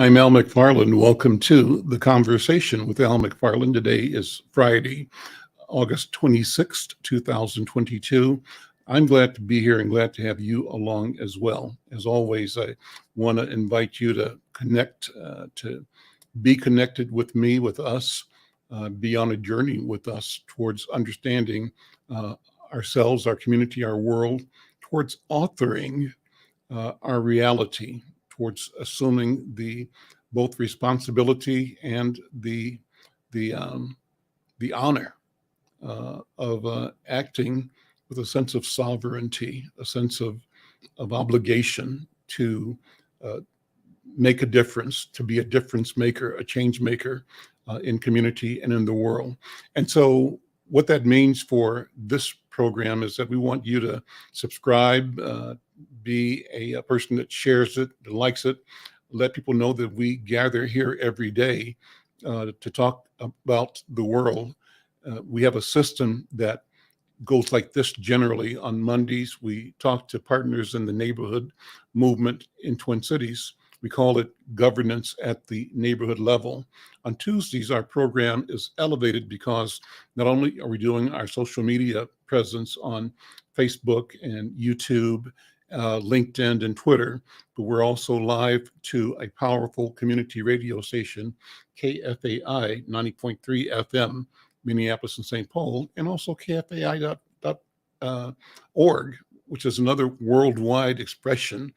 I'm Al McFarlane. Welcome to The Conversation with Al McFarlane. Today is Friday, August 26th, 2022. I'm glad to be here and glad to have you along as well. As always, I want to invite you to connect, to be connected with me, with us, be on a journey with us towards understanding ourselves, our community, our world, towards authoring our reality, towards assuming the both responsibility and the honor of acting with a sense of sovereignty, a sense of obligation to make a difference, to be a difference maker, a change maker in community and in the world. And so what that means for this program is that we want you to subscribe, be a person that shares it, that likes it, let people know that we gather here every day to talk about the world. We have a system that goes like this generally. On Mondays, we talk to partners in the neighborhood movement in Twin Cities. We call it governance at the neighborhood level. On Tuesdays, our program is elevated because not only are we doing our social media presence on Facebook and YouTube, LinkedIn and Twitter, but we're also live to a powerful community radio station, KFAI 90.3 FM, Minneapolis and St. Paul, and also KFAI.org, which is another worldwide expression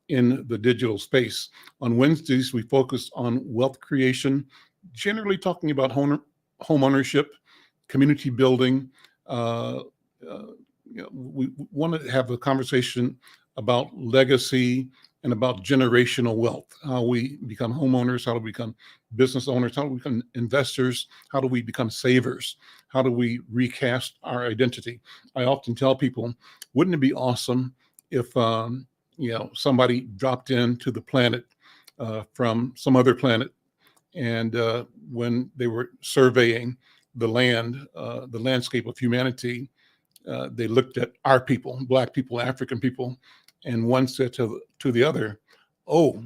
in the digital space. On Wednesdays, we focus on wealth creation, generally talking about home ownership, community building. We want to have a conversation about legacy and about generational wealth, how we become homeowners, how do we become business owners, how do we become investors, how do we become savers, how do we recast our identity. I often tell people, wouldn't it be awesome if somebody dropped into the planet from some other planet, and when they were surveying the landscape of humanity, they looked at our people, Black people, African people, and one said to the other, "Oh,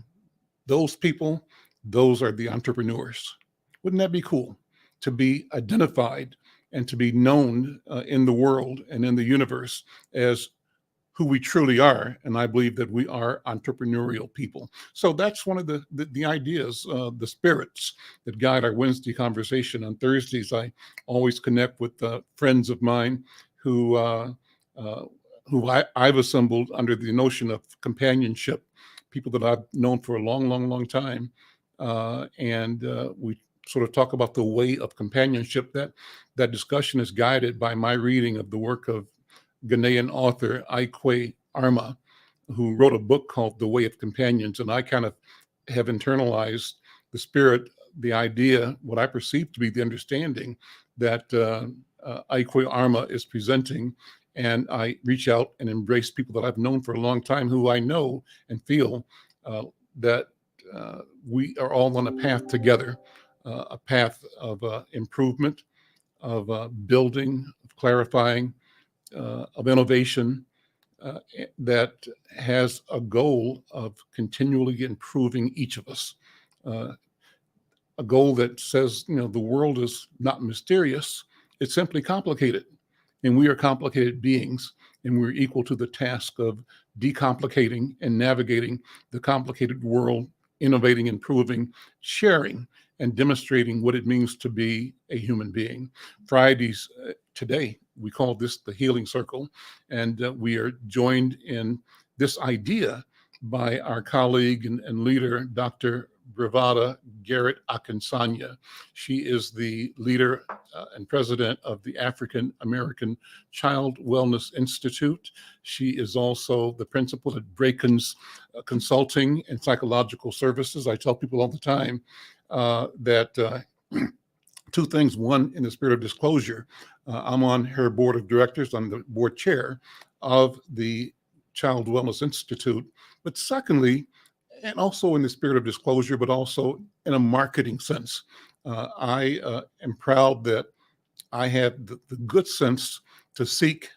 those people, those are the entrepreneurs." Wouldn't that be cool to be identified and to be known in the world and in the universe as who we truly are? And I believe that we are entrepreneurial people. So that's one of the ideas, the spirits that guide our Wednesday conversation. On Thursdays, I always connect with friends of mine who I've assembled under the notion of companionship, people that I've known for a long, long, long time. And we sort of talk about the way of companionship. That discussion is guided by my reading of the work of Ghanaian author Aikwe Arma, who wrote a book called The Way of Companions. And I kind of have internalized the spirit, the idea, what I perceive to be the understanding that Aikwe Arma is presenting. And I reach out and embrace people that I've known for a long time, who I know and feel that we are all on a path together, a path of improvement, of building, of clarifying, of innovation that has a goal of continually improving each of us. A goal that says, the world is not mysterious, it's simply complicated. And we are complicated beings, and we're equal to the task of decomplicating and navigating the complicated world, innovating, improving, sharing, and demonstrating what it means to be a human being. Fridays today, we call this the Healing Circle, and we are joined in this idea by our colleague and leader, Dr. Bravada, Garrett-Akinsanya. She is the leader and president of the African American Child Wellness Institute. She is also the principal at Braken's Consulting and Psychological Services. I tell people all the time that two things. One, in the spirit of disclosure, I'm on her board of directors. I'm the board chair of the Child Wellness Institute. But secondly, and also in the spirit of disclosure, but also in a marketing sense, I am proud that I have the good sense to seek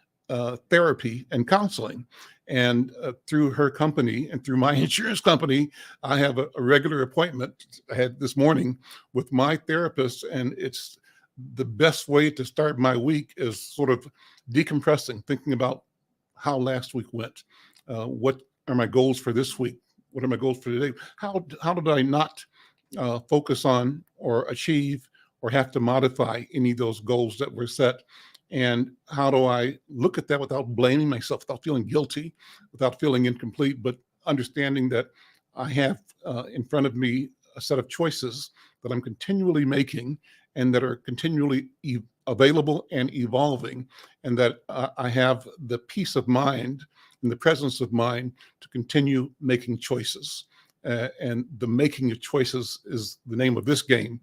therapy and counseling. And through her company and through my insurance company, I have a regular appointment I had this morning with my therapist. And it's the best way to start my week is sort of decompressing, thinking about how last week went. What are my goals for this week? What are my goals for today? How did I not focus on or achieve or have to modify any of those goals that were set? And how do I look at that without blaming myself, without feeling guilty, without feeling incomplete, but understanding that I have in front of me a set of choices that I'm continually making and that are continually available and evolving, and that I have the peace of mind and the presence of mind to continue making choices. And the making of choices is the name of this game.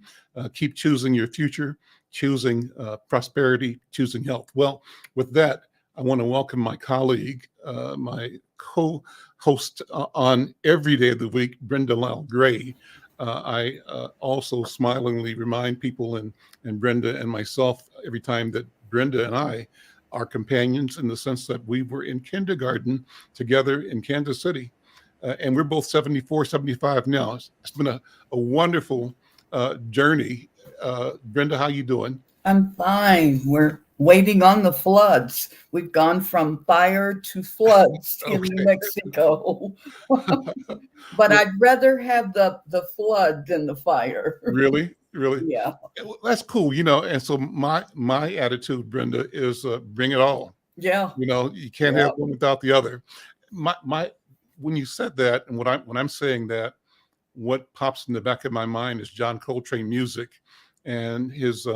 Keep choosing your future, choosing prosperity, choosing health. Well, with that, I want to welcome my colleague, my co-host on every day of the week, Brenda Lyle-Gray. I also smilingly remind people and Brenda and myself every time that Brenda and I are companions, in the sense that we were in kindergarten together in Kansas City. And we're both 74, 75 now. It's been a wonderful journey. Brenda, how you doing? I'm fine. We're waiting on the floods. We've gone from fire to floods in New Mexico. But Well, I'd rather have the flood than the fire. really? Yeah. That's cool. And so my attitude, Brenda, is bring it all. Yeah. You can't have one without the other. My when you said that, and when I'm saying that, what pops in the back of my mind is John Coltrane music, and his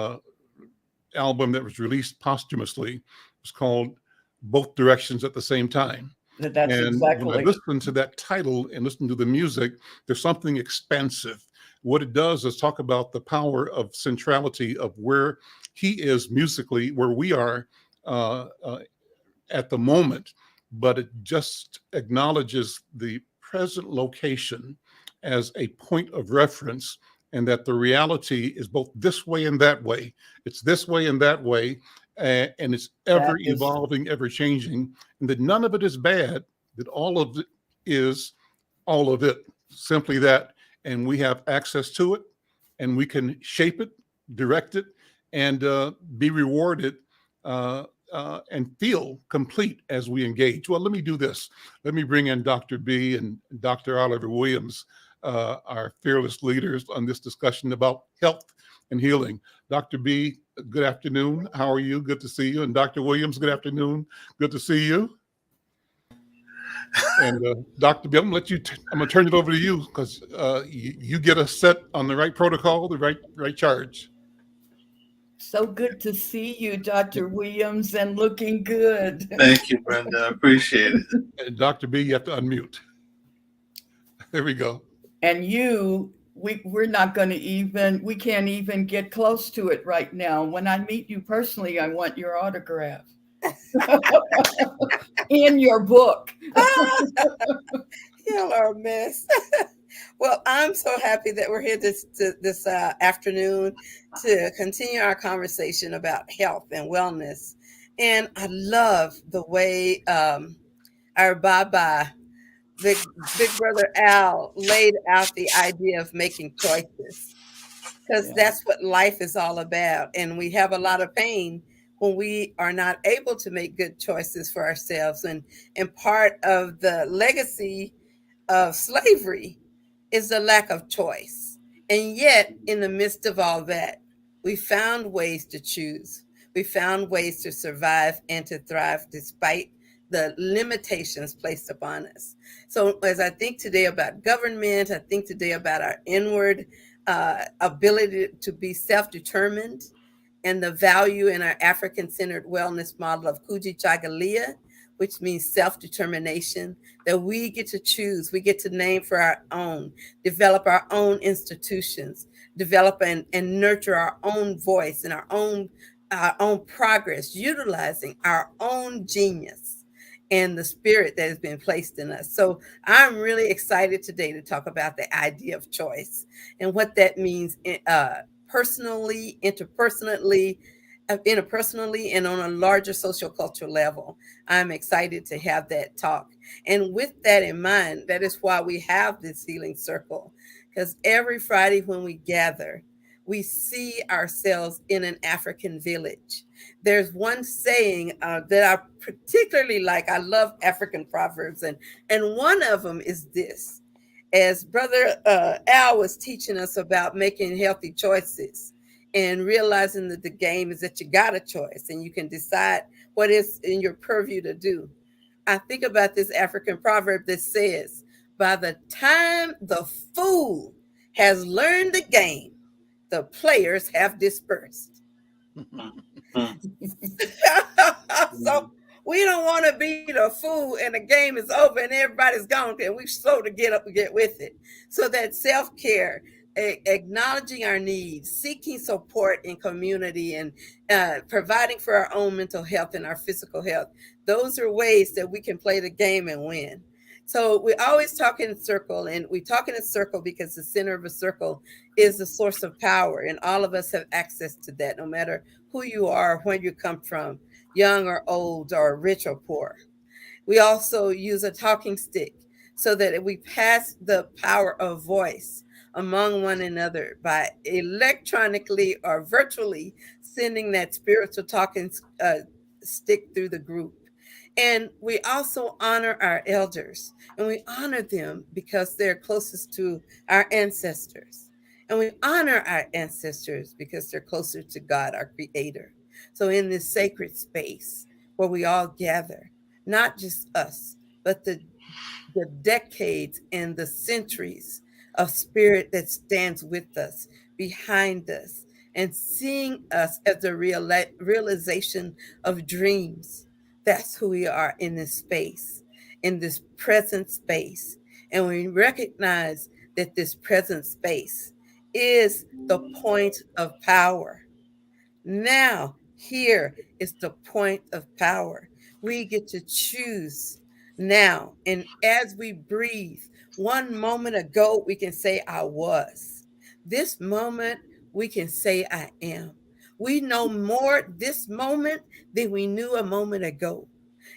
album that was released posthumously was called Both Directions at the Same Time. That's and exactly. When I listen to that title and listen to the music, there's something expansive. What it does is talk about the power of centrality of where he is musically, where we are at the moment, but it just acknowledges the present location as a point of reference, and that the reality is both this way and that way. It's this way and that way, and it's ever evolving, ever changing, and that none of it is bad, that all of it is all of it, simply that. And we have access to it, and we can shape it, direct it, and be rewarded and feel complete as we engage. Well, let me do this. Let me bring in Dr. B and Dr. Oliver Williams, our fearless leaders on this discussion about health and healing. Dr. B, good afternoon. How are you? Good to see you. And Dr. Williams, good afternoon. Good to see you. And Dr. B, I'm going to turn it over to you, because you get us set on the right protocol, the right charge. So good to see you, Dr. Williams, and looking good. Thank you, Brenda. I appreciate it. And Dr. B, you have to unmute. There we go. And we're not going to we can't even get close to it right now. When I meet you personally, I want your autograph. In your book. Y'all are a mess. Well, I'm so happy that we're here this afternoon to continue our conversation about health and wellness. And I love the way our Baba, Big Brother Al, laid out the idea of making choices, because that's what life is all about. And we have a lot of pain when we are not able to make good choices for ourselves. And part of the legacy of slavery is the lack of choice. And yet, in the midst of all that, we found ways to choose. We found ways to survive and to thrive despite the limitations placed upon us. So as I think today about government, I think today about our inward ability to be self-determined, and the value in our African-centered wellness model of Kujichagulia, which means self-determination, that we get to choose, we get to name for our own, develop our own institutions, develop and nurture our own voice and our own progress, utilizing our own genius and the spirit that has been placed in us. So I'm really excited today to talk about the idea of choice and what that means personally, interpersonally, and on a larger social cultural level. I'm excited to have that talk. And with that in mind, that is why we have this healing circle, because every Friday when we gather, we see ourselves in an African village. There's one saying that I particularly like. I love African proverbs, and one of them is this. As Brother Al was teaching us about making healthy choices and realizing that the game is that you got a choice and you can decide what is in your purview to do. I think about this African proverb that says, by the time the fool has learned the game, the players have dispersed. So we don't want to be the fool and the game is over and everybody's gone and we're slow to get up and get with it. So that self-care, acknowledging our needs, seeking support in community, and providing for our own mental health and our physical health, those are ways that we can play the game and win. So we always talk in a circle, and we talk in a circle because the center of a circle is the source of power, and all of us have access to that, no matter who you are, where you come from, young or old, or rich or poor. We also use a talking stick so that we pass the power of voice among one another by electronically or virtually sending that spiritual talking stick through the group. And we also honor our elders, and we honor them because they're closest to our ancestors. And we honor our ancestors because they're closer to God, our creator. So in this sacred space where we all gather, not just us, but the decades and the centuries of spirit that stands with us, behind us, and seeing us as the realization of dreams. That's who we are in this space, in this present space. And we recognize that this present space is the point of power. Now, here is the point of power. We get to choose now. And as we breathe, one moment ago, we can say, I was. This moment, we can say, I am. We know more this moment than we knew a moment ago.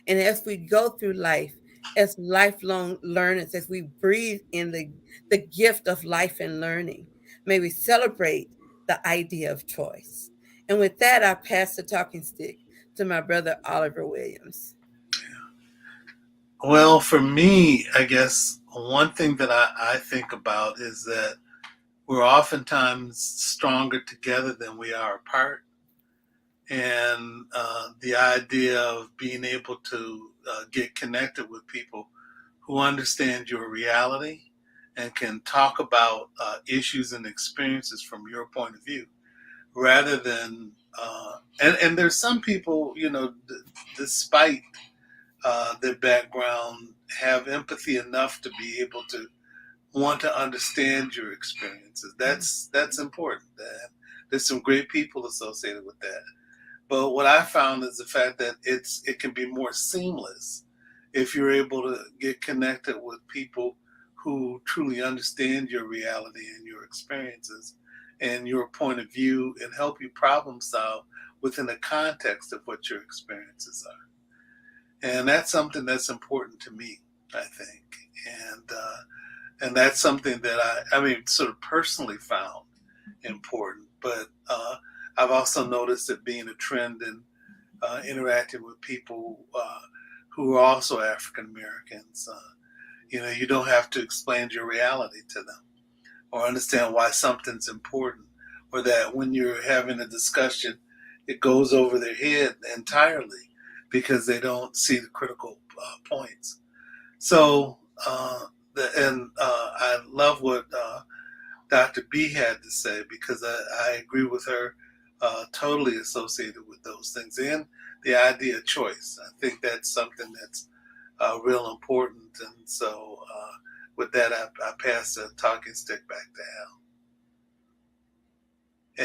And as we go through life, as lifelong learners, as we breathe in the gift of life and learning, may we celebrate the idea of choice. And with that, I pass the talking stick to my brother Oliver Williams. Well, for me, I guess one thing that I think about is that we're oftentimes stronger together than we are apart. And the idea of being able to get connected with people who understand your reality and can talk about issues and experiences from your point of view rather than and there's some people, you know, despite their background, have empathy enough to be able to want to understand your experiences. That's important. There's some great people associated with that. But what I found is the fact that it can be more seamless if you're able to get connected with people who truly understand your reality and your experiences and your point of view and help you problem solve within the context of what your experiences are. And that's something that's important to me, I think. And that's something that I mean, sort of personally found important. But I've also noticed it being a trend in interacting with people who are also African Americans. You know, you don't have to explain your reality to them or understand why something's important, or that when you're having a discussion, it goes over their head entirely because they don't see the critical points. So, I love what Dr. B had to say, because I agree with her, totally associated with those things. And the idea of choice. I think that's something that's real important. And so with that, I pass the talking stick back to Al.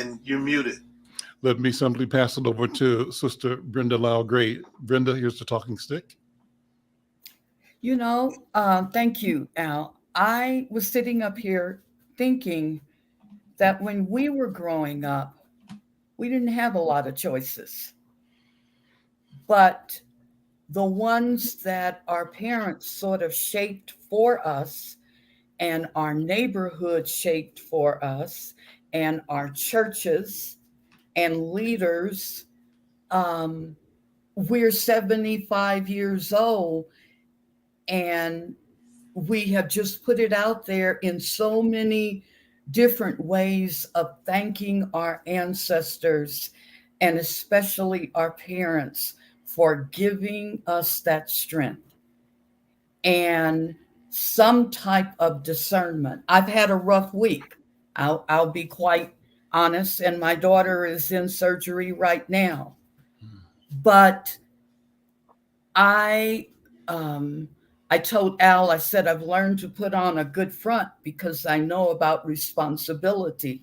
And you're muted. Let me simply pass it over to Sister Brenda Lyle-Gray. Brenda, here's the talking stick. You know, thank you, Al. I was sitting up here thinking that when we were growing up, we didn't have a lot of choices. But the ones that our parents sort of shaped for us, and our neighborhood shaped for us, and our churches and leaders. Um, we're 75 years old, and we have just put it out there in so many different ways of thanking our ancestors and especially our parents for giving us that strength and some type of discernment. I've had a rough week. I'll be quite honest, and my daughter is in surgery right now. But I I told Al, I said, I've learned to put on a good front because I know about responsibility.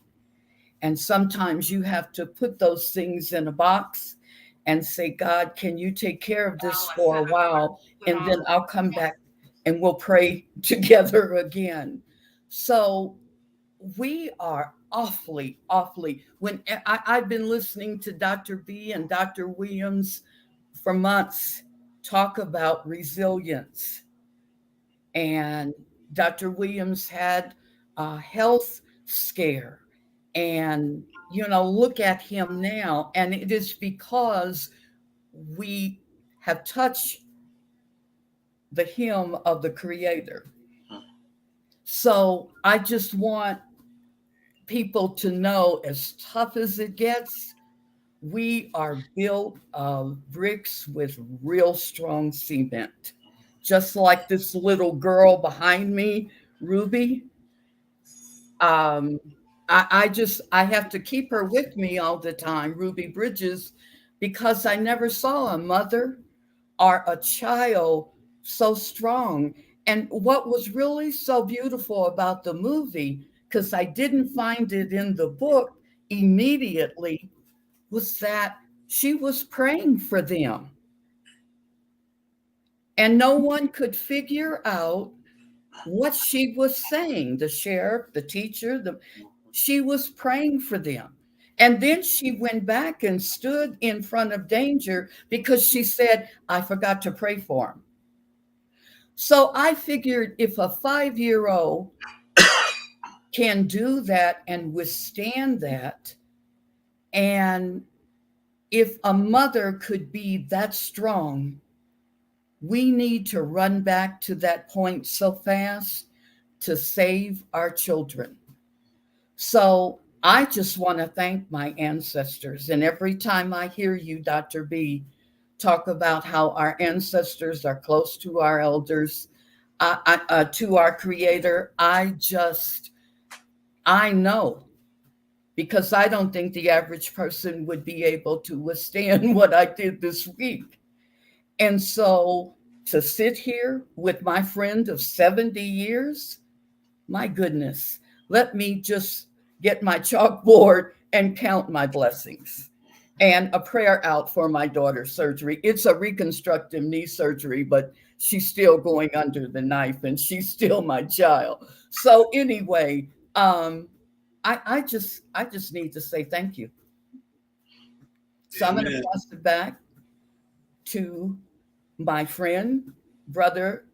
And sometimes you have to put those things in a box and say, God, can you take care of this for a while? And then I'll come back and we'll pray together again. So we are awfully, when I've been listening to Dr. B and Dr. Williams for months talk about resilience. And Dr. Williams had a health scare. And, look at him now. And it is because we have touched the hem of the Creator. So I just want people to know, as tough as it gets, we are built of bricks with real strong cement. Just like this little girl behind me, Ruby. I have to keep her with me all the time, Ruby Bridges, because I never saw a mother or a child so strong. And what was really so beautiful about the movie, because I didn't find it in the book immediately, was that she was praying for them. And no one could figure out what she was saying. The sheriff, the teacher, she was praying for them. And then she went back and stood in front of danger because she said, I forgot to pray for him. So I figured if a 5-year-old can do that and withstand that, and if a mother could be that strong, we need to run back to that point so fast to save our children. So I just want to thank my ancestors. And every time I hear you, Dr. B, talk about how our ancestors are close to our elders, to our Creator, I know, because I don't think the average person would be able to withstand what I did this week. And so to sit here with my friend of 70 years, my goodness, let me just get my chalkboard and count my blessings. And a prayer out for my daughter's surgery. It's a reconstructive knee surgery, but she's still going under the knife and she's still my child. So anyway, I just need to say thank you. So I'm going to pass it back to my friend, brother.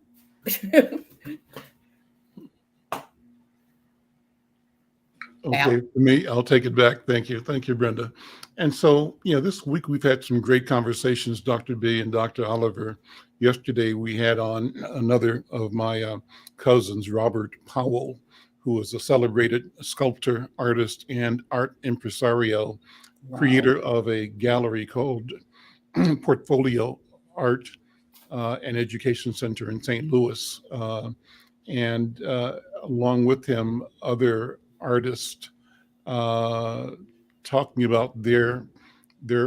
Okay, for me, I'll take it back. Thank you. Thank you, Brenda. And so, this week we've had some great conversations, Dr. B and Dr. Oliver. Yesterday, we had on another of my cousins, Robert Powell, who is a celebrated sculptor, artist, and art impresario, creator of a gallery called Portfolio Art and Education Center in St. Louis. And along with him, other artists talking about their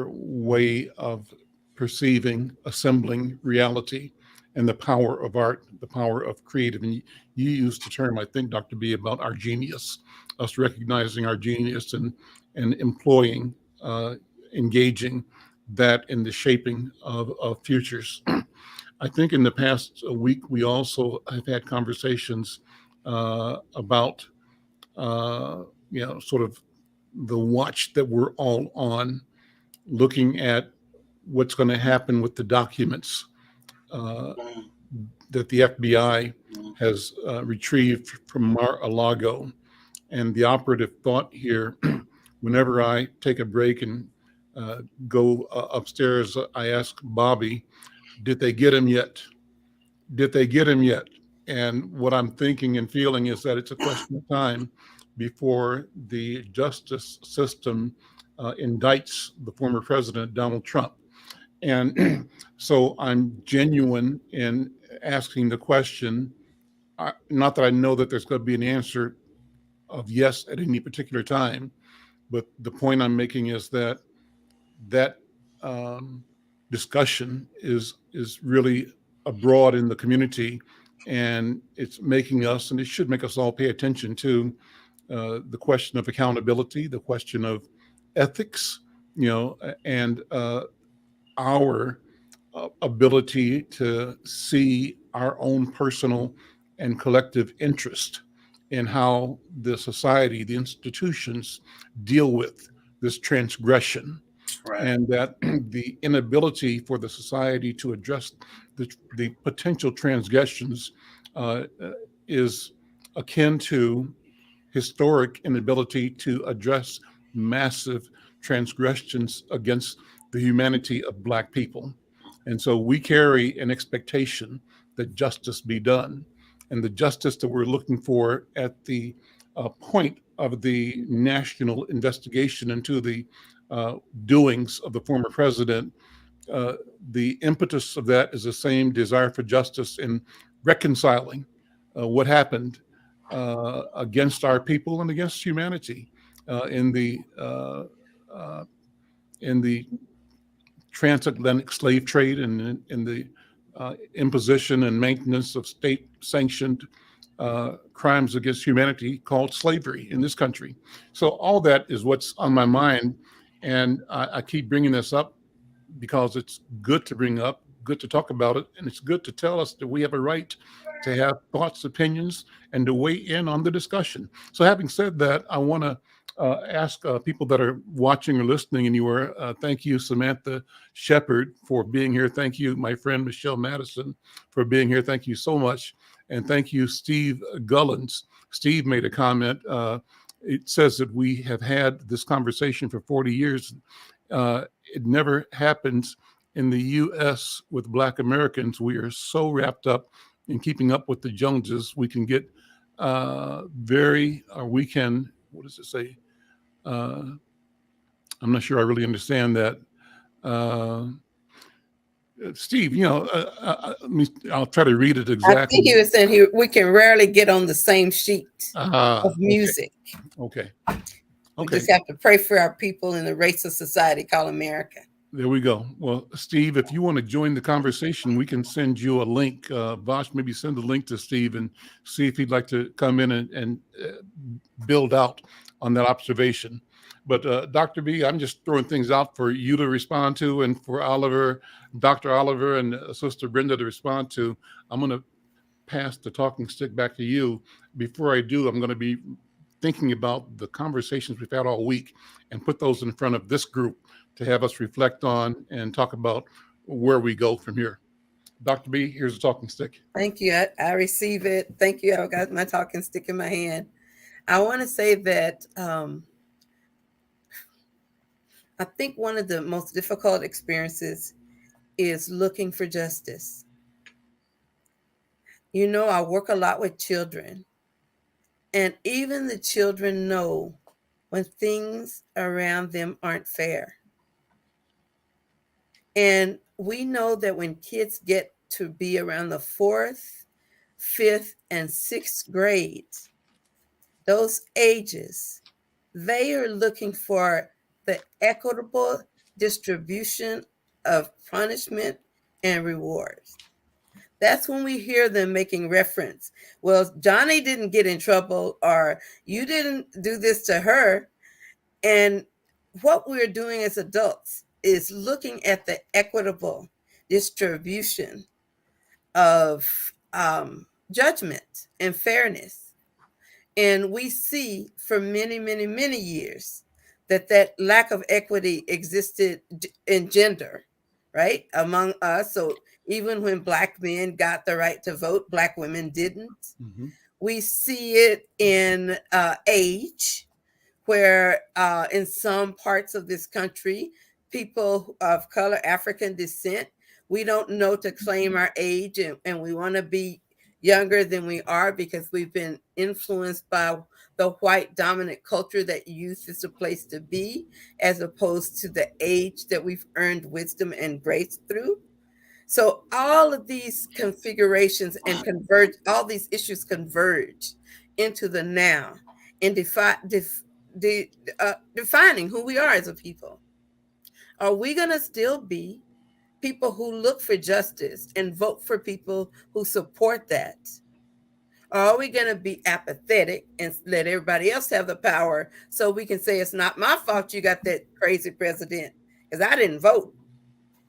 way of perceiving, assembling reality, and the power of art, the power of creative. And you used the term, I think, Dr. B, about our genius, us recognizing our genius and employing, engaging that in the shaping of futures. I think in the past week, we also have had conversations about, sort of the watch that we're all on, looking at what's going to happen with the documents Mm, that the FBI mm, has retrieved from Mar-a-Lago. And the operative thought here, whenever I take a break and go upstairs, I ask Bobby, did they get him yet? Did they get him yet? And what I'm thinking and feeling is that it's a question of time before the justice system indicts the former president, Donald Trump. And so I'm genuine in asking the question, not that I know that there's going to be an answer of yes at any particular time, but the point I'm making is that that discussion is really abroad in the community, and it's making us, and it should make us all pay attention to the question of accountability, the question of ethics, and our ability to see our own personal and collective interest in how the society, the institutions deal with this transgression. right. And that the inability for the society to address the potential transgressions is akin to historic inability to address massive transgressions against the humanity of Black people. And so we carry an expectation that justice be done. And the justice that we're looking for at the point of the national investigation into the doings of the former president, the impetus of that is the same desire for justice in reconciling what happened against our people and against humanity in the transatlantic slave trade and in the imposition and maintenance of state-sanctioned crimes against humanity called slavery in this country. So all that is what's on my mind, and I keep bringing this up because it's good to bring up, good to talk about it, and it's good to tell us that we have a right to have thoughts, opinions, and to weigh in on the discussion. So having said that, I want to ask people that are watching or listening anywhere, thank you, Samantha Shepard, for being here. Thank you, my friend Michelle Madison, for being here. Thank you so much. And thank you, Steve Gullins. Steve made a comment. It says that we have had this conversation for 40 years. It never happens in the U.S. with Black Americans. We are so wrapped up in keeping up with the Joneses. We can get we can, what does it say? I'm not sure I really understand that. Steve, I'll try to read it exactly. I think he was saying we can rarely get on the same sheet of music. Okay. We just have to pray for our people in the race of society called America. There we go. Well, Steve, if you want to join the conversation, we can send you a link. Vosh, maybe send a link to Steve and see if he'd like to come in and build out on that observation. But Dr. B, I'm just throwing things out for you to respond to and for Oliver, Dr. Oliver and Sister Brenda to respond to. I'm going to pass the talking stick back to you. Before I do, I'm going to be thinking about the conversations we've had all week and put those in front of this group to have us reflect on and talk about where we go from here. Dr. B, here's the talking stick. Thank you. I receive it. Thank you. I've got my talking stick in my hand. I want to say that I think one of the most difficult experiences is looking for justice. I work a lot with children, and even the children know when things around them aren't fair. And we know that when kids get to be around the 4th, 5th, and 6th grades, those ages, they are looking for the equitable distribution of punishment and rewards. That's when we hear them making reference. Well, Johnny didn't get in trouble, or you didn't do this to her. And what we're doing as adults is looking at the equitable distribution of judgment and fairness. And we see for many, many, many years that lack of equity existed in gender, right, among us. So Even when Black men got the right to vote, Black women didn't. Mm-hmm. We see it in age, where in some parts of this country, people of color, African descent, we don't know to claim our age, and we want to be younger than we are because we've been influenced by the white dominant culture that youth is a place to be, as opposed to the age that we've earned wisdom and grace through. So all of these configurations and converge, all these issues converge into the now and defining who we are as a people. Are we going to still be people who look for justice and vote for people who support that? Or are we going to be apathetic and let everybody else have the power so we can say it's not my fault you got that crazy president because I didn't vote?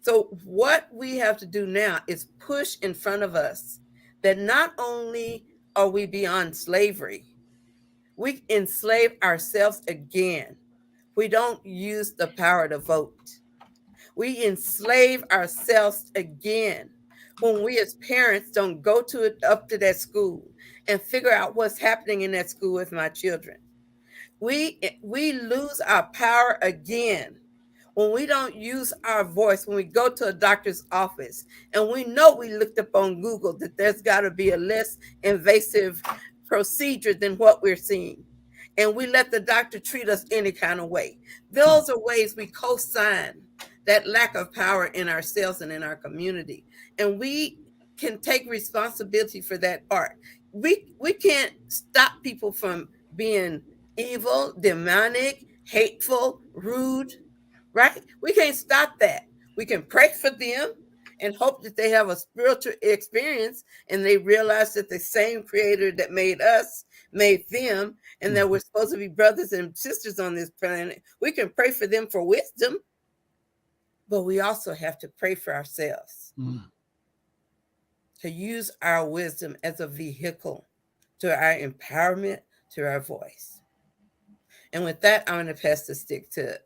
So what we have to do now is push in front of us that not only are we beyond slavery, we enslave ourselves again. We don't use the power to vote. We enslave ourselves again when we as parents don't go up to that school and figure out what's happening in that school with my children. We lose our power again when we don't use our voice, when we go to a doctor's office and we know we looked up on Google that there's got to be a less invasive procedure than what we're seeing. And we let the doctor treat us any kind of way. Those are ways we co-sign that lack of power in ourselves and in our community. And we can take responsibility for that part. We can't stop people from being evil, demonic, hateful, rude, right? We can't stop that. We can pray for them and hope that they have a spiritual experience and they realize that the same creator that made us made them, and that we're supposed to be brothers and sisters on this planet. We can pray for them for wisdom, but we also have to pray for ourselves to use our wisdom as a vehicle to our empowerment, to our voice. And with that, I'm going to pass the stick to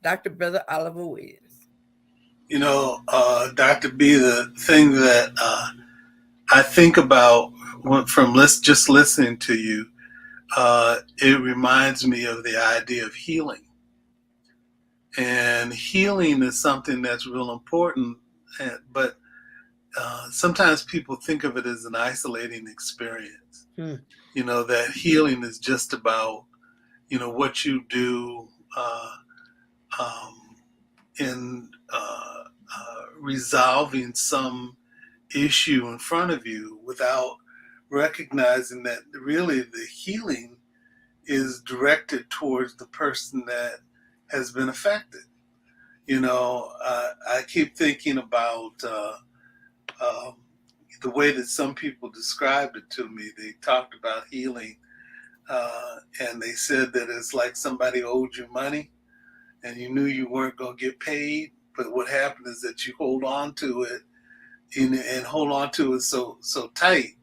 Dr. Brother Oliver Williams. You know, Dr. B, the thing that I think about from just listening to you, it reminds me of the idea of healing. And healing is something that's real important, but sometimes people think of it as an isolating experience. You know, that healing is just about, you know, what you do in resolving some issue in front of you without recognizing that really the healing is directed towards the person that has been affected. You know, I keep thinking about the way that some people described it to me. They talked about healing and they said that it's like somebody owed you money and you knew you weren't going to get paid, but what happened is that you hold on to it and hold on to it so tight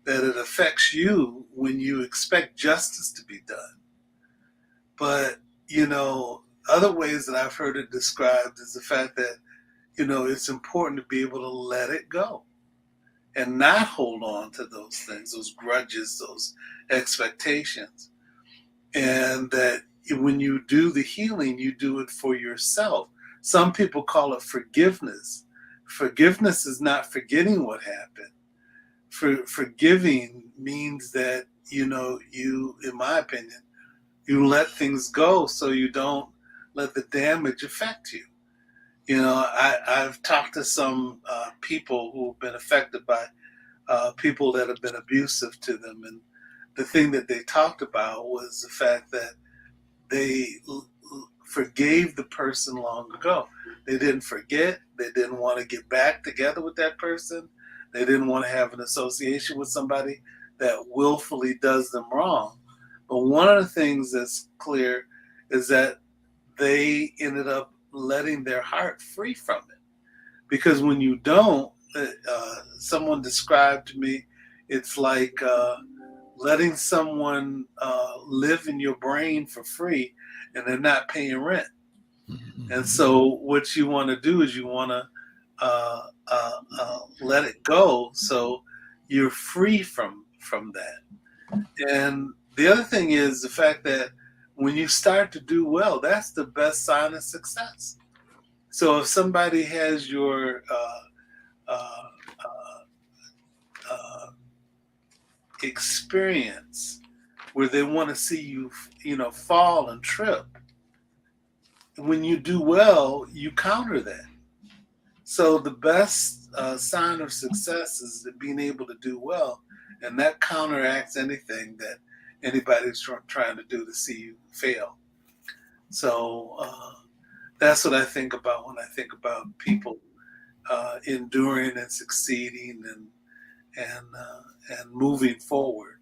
that it affects you when you expect justice to be done. But, you know, other ways that I've heard it described is the fact that, you know, it's important to be able to let it go and not hold on to those things, those grudges, those expectations. And that when you do the healing, you do it for yourself. Some people call it forgiveness. Forgiveness is not forgetting what happened. Forgiving means that, you know, you, in my opinion, you let things go so you don't let the damage affect you. You know, I've talked to some people who've been affected by people that have been abusive to them. And the thing that they talked about was the fact that they forgave the person long ago. They didn't forget. They didn't want to get back together with that person. They didn't want to have an association with somebody that willfully does them wrong. But one of the things that's clear is that they ended up letting their heart free from it. Because when you don't, someone described to me, it's like letting someone live in your brain for free and they're not paying rent. And so what you want to do is you want to let it go, so you're free from that. And the other thing is the fact that when you start to do well, that's the best sign of success. So if somebody has your uh, uh, experience where they want to see you, fall and trip, when you do well, you counter that. So the best sign of success is being able to do well, and that counteracts anything that anybody's trying to do to see you fail. So that's what I think about when I think about people enduring and succeeding and moving forward,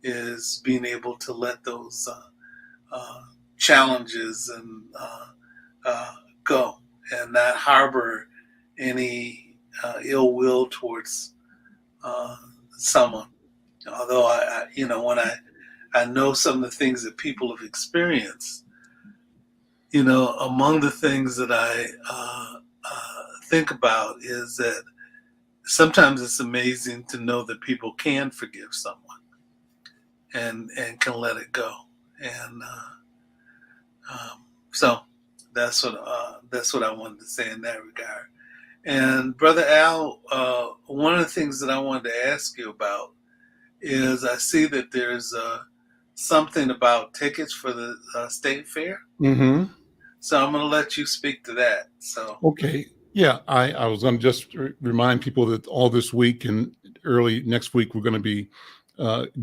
is being able to let those challenges and go, and not harbor any ill will towards someone. Although when I know some of the things that people have experienced, among the things that I think about is that sometimes it's amazing to know that people can forgive someone and can let it go. And so that's what I wanted to say in that regard. And Brother Al, one of the things that I wanted to ask you about is I see that there's something about tickets for the state fair. Mm-hmm. So I'm going to let you speak to that. So Okay. Yeah, I was going to just remind people that all this week and early next week, we're going to be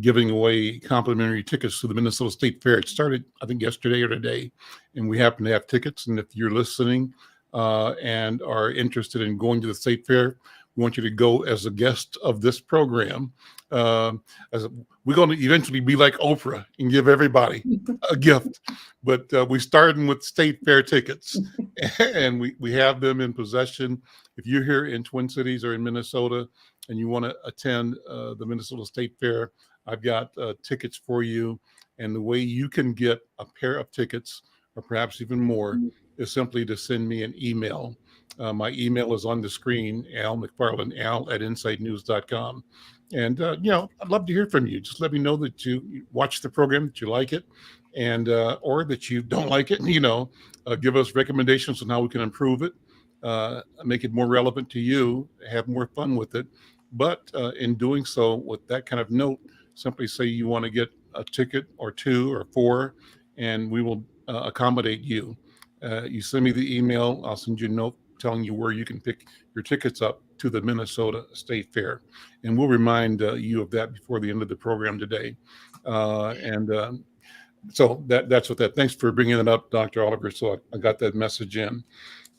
giving away complimentary tickets to the Minnesota State Fair. It started, I think, yesterday or today, and we happen to have tickets. And if you're listening and are interested in going to the State Fair, we want you to go as a guest of this program. We're going to eventually be like Oprah and give everybody a gift, but we're starting with State Fair tickets, and we have them in possession. If you're here in Twin Cities or in Minnesota and you want to attend the Minnesota State Fair, I've got tickets for you. And the way you can get a pair of tickets, or perhaps even more, is simply to send me an email. My email is on the screen, Al McFarlane, al@insightnews.com. And, I'd love to hear from you. Just let me know that you watch the program, that you like it, and or that you don't like it. Give us recommendations on how we can improve it, make it more relevant to you, have more fun with it. But in doing so, with that kind of note, simply say you want to get a ticket or two or four, and we will accommodate you. You send me the email, I'll send you a note telling you where you can pick your tickets up to the Minnesota State Fair. And we'll remind you of that before the end of the program today. So that's what that. Thanks for bringing it up, Dr. Oliver. So I got that message in.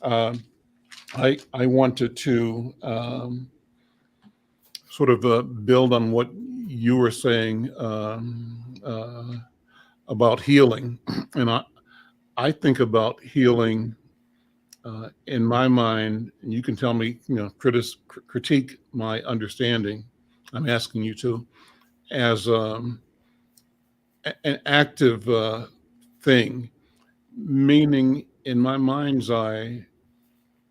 I wanted to sort of build on what you were saying about healing, and I think about healing in my mind. And you can tell me, critique my understanding. I'm asking you to, as an active thing, meaning in my mind's eye,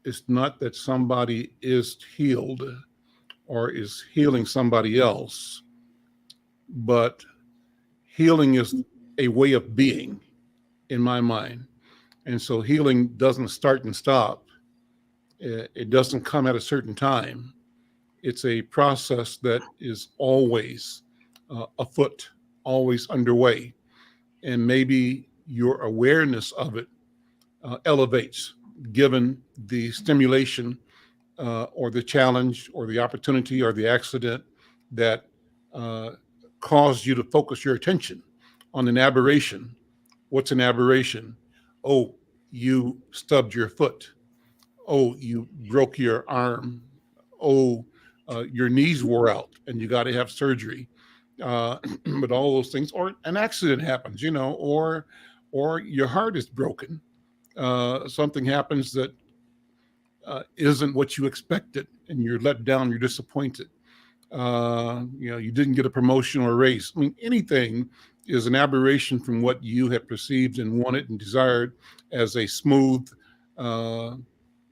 it's not that somebody is healed or is healing somebody else, but healing is a way of being in my mind. And so healing doesn't start and stop. It doesn't come at a certain time. It's a process that is always afoot, always underway. And maybe your awareness of it elevates given the stimulation or the challenge or the opportunity or the accident that caused you to focus your attention on an aberration. What's an aberration? Oh, you stubbed your foot. Oh, you broke your arm. Oh, your knees wore out and you got to have surgery. But all those things, or an accident happens, or your heart is broken. Something happens that isn't what you expected, and you're let down, you're disappointed. You didn't get a promotion or a raise. I mean, anything is an aberration from what you had perceived and wanted and desired as a smooth,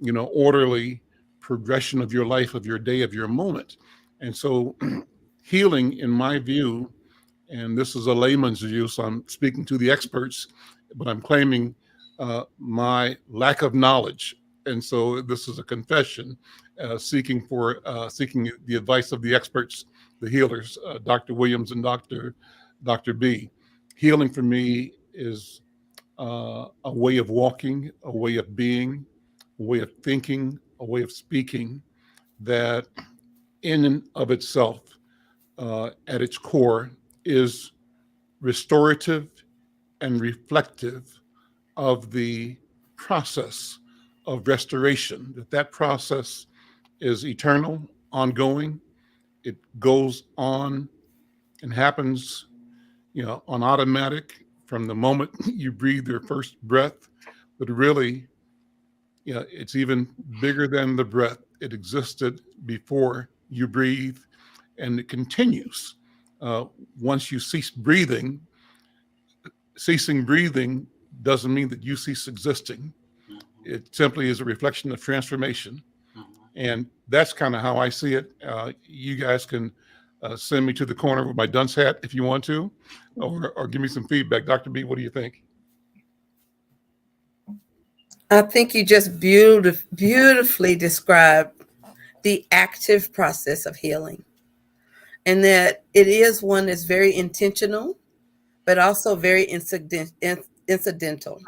orderly progression of your life, of your day, of your moment. And so healing, in my view, and this is a layman's view, so I'm speaking to the experts, but I'm claiming my lack of knowledge. And so this is a confession, seeking the advice of the experts, the healers, Dr. Williams and Dr. B. Healing for me is a way of walking, a way of being, a way of thinking, a way of speaking that in and of itself, at its core, is restorative and reflective of the process of restoration, that process is eternal, ongoing. It goes on and happens, on automatic from the moment you breathe your first breath. But really, it's even bigger than the breath. It existed before you breathe, and it continues. Once you cease breathing, ceasing breathing doesn't mean that you cease existing. It simply is a reflection of transformation. And that's kind of how I see it. You guys can send me to the corner with my dunce hat if you want to, or give me some feedback. Dr. B, what do you think? I think you just beautifully described the active process of healing, and that it is one that's very intentional, but also very incidental.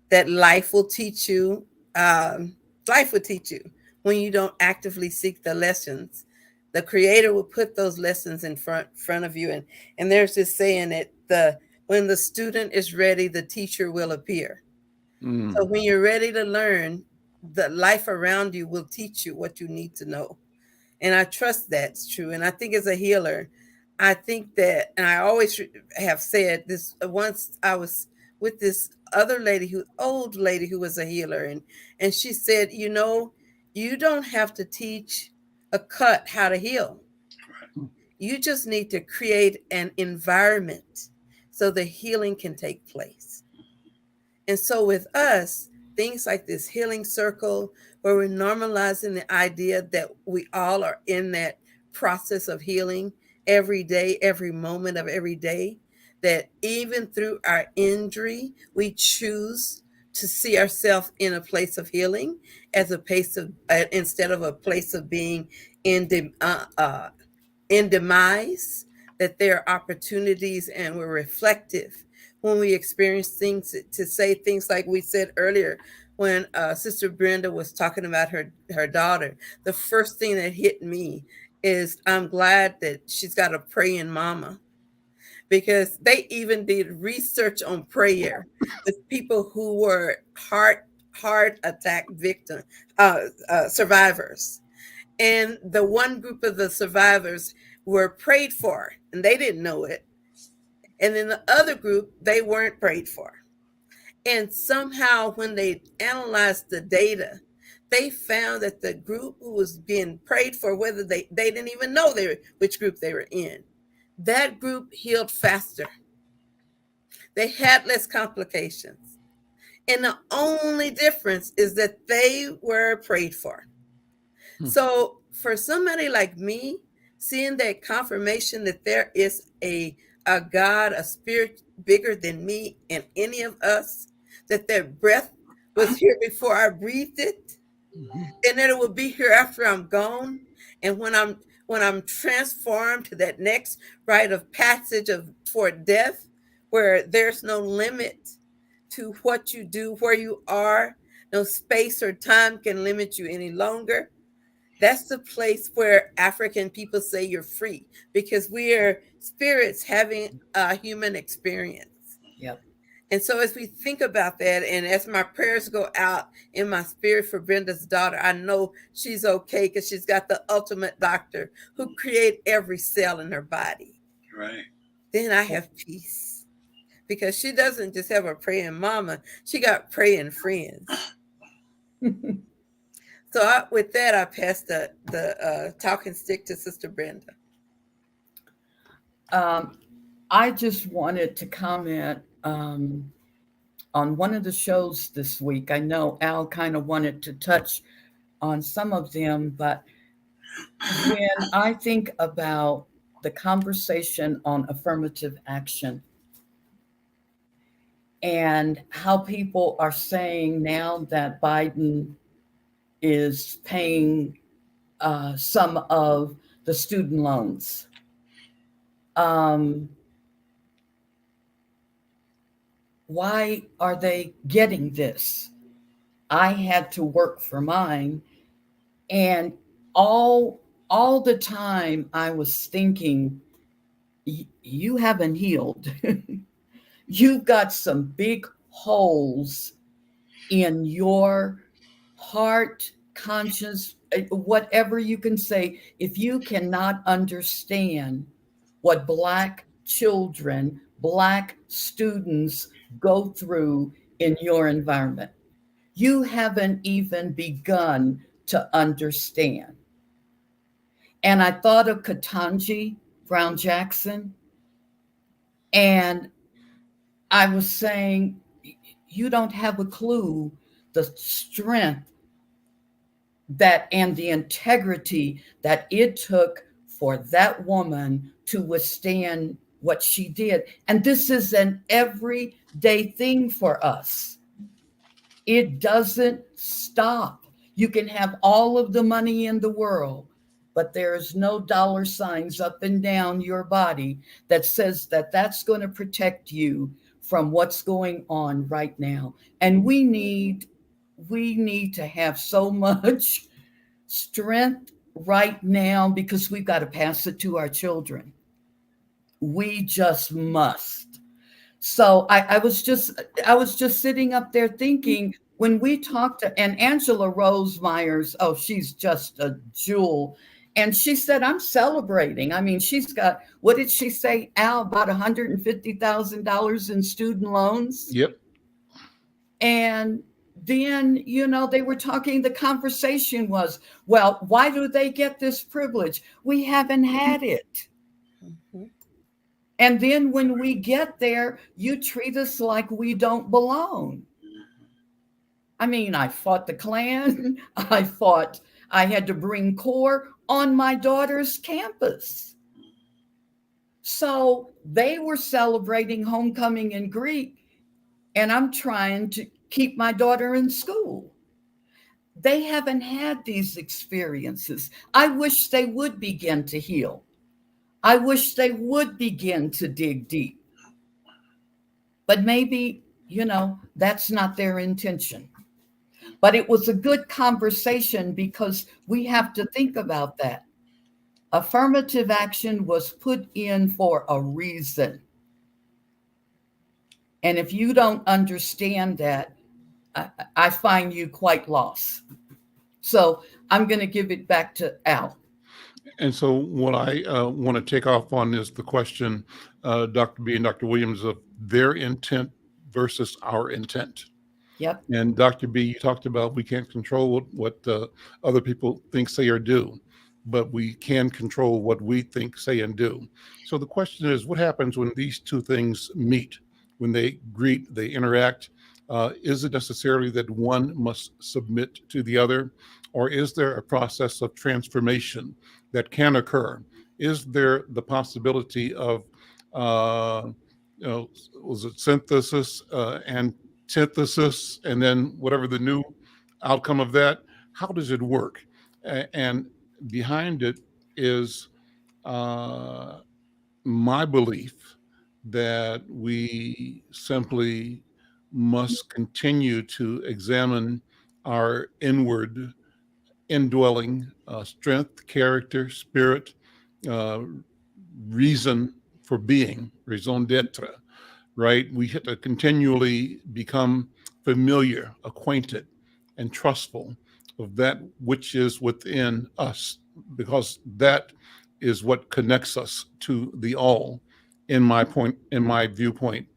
That life will teach you. Life will teach you when you don't actively seek the lessons. The Creator will put those lessons in front of you, and there's this saying that when the student is ready, the teacher will appear. So when you're ready to learn, the life around you will teach you what you need to know. And I trust that's true. And I think as a healer, I think that, and I always have said this, once I was with this other old lady who was a healer. And she said, you don't have to teach a cut how to heal. You just need to create an environment so the healing can take place. And so with us, things like this healing circle, where we're normalizing the idea that we all are in that process of healing every day, every moment of every day, that even through our injury, we choose to see ourselves in a place of healing as a place of, instead of a place of being in demise, that there are opportunities, and we're reflective when we experience things, to say things like we said earlier when Sister Brenda was talking about her daughter. The first thing that hit me is I'm glad that she's got a praying mama, because they even did research on prayer with people who were heart attack victim survivors. And the one group of the survivors were prayed for, and they didn't know it. And then the other group, they weren't prayed for. And somehow when they analyzed the data, they found that the group who was being prayed for, whether they didn't even know which group they were in, that group healed faster. They had less complications. And the only difference is that they were prayed for. So for somebody like me, seeing that confirmation that there is a God, a spirit bigger than me and any of us, that their breath was here before I breathed it, and that it will be here after I'm gone. And when I'm transformed to that next rite of passage for death, where there's no limit to what you do, where you are, no space or time can limit you any longer. That's the place where African people say you're free, because we are spirits having a human experience. Yep. And so as we think about that, and as my prayers go out in my spirit for Brenda's daughter, I know she's okay, because she's got the ultimate doctor who create every cell in her body. Right. Then I have peace, because she doesn't just have a praying mama, she got praying friends. So with that, I pass the talking stick to Sister Brenda. I just wanted to comment on one of the shows this week. I know Al kind of wanted to touch on some of them, but when I think about the conversation on affirmative action and how people are saying now that Biden is paying some of the student loans. Why are they getting this? I had to work for mine, and all the time I was thinking, you haven't healed. You've got some big holes in your heart, conscience, whatever you can say. If you cannot understand what Black children, Black students go through in your environment, you haven't even begun to understand. And I thought of Ketanji Brown Jackson, and I was saying, you don't have a clue the strength that and the integrity that it took for that woman to withstand what she did. And this is an everyday thing for us. It doesn't stop. You can have all of the money in the world, but there is no dollar signs up and down your body that says that that's going to protect you from what's going on right now. And we need to have so much strength right now because we've got to pass it to our children. We just must. So I was just sitting up there thinking, when we talked to, and Angela Rose Myers, oh, she's just a jewel. And she said, I'm celebrating. I mean, she's got, what did she say, Al, about $150,000 in student loans? Yep. And then, they were talking, the conversation was, well, why do they get this privilege? We haven't had it. Mm-hmm. And then when we get there, you treat us like we don't belong. I mean, I fought the Klan. I had to bring CORE on my daughter's campus. So they were celebrating homecoming in Greek, and I'm trying to keep my daughter in school. They haven't had these experiences. I wish they would begin to heal. I wish they would begin to dig deep. But maybe, that's not their intention. But it was a good conversation because we have to think about that. Affirmative action was put in for a reason. And if you don't understand that, I find you quite lost. So I'm going to give it back to Al. And so what I want to take off on is the question, Dr. B and Dr. Williams, of their intent versus our intent. Yep. And Dr. B, you talked about we can't control what other people think, say, or do, but we can control what we think, say, and do. So the question is, what happens when these two things meet, when they greet, they interact? Is it necessarily that one must submit to the other, or is there a process of transformation that can occur? Is there the possibility of, was it synthesis and antithesis, and then whatever the new outcome of that? How does it work? And behind it is my belief that we simply must continue to examine our inward indwelling strength, character, spirit, reason for being, raison d'etre, right? We have to continually become familiar, acquainted, and trustful of that which is within us, because that is what connects us to the all, in my viewpoint.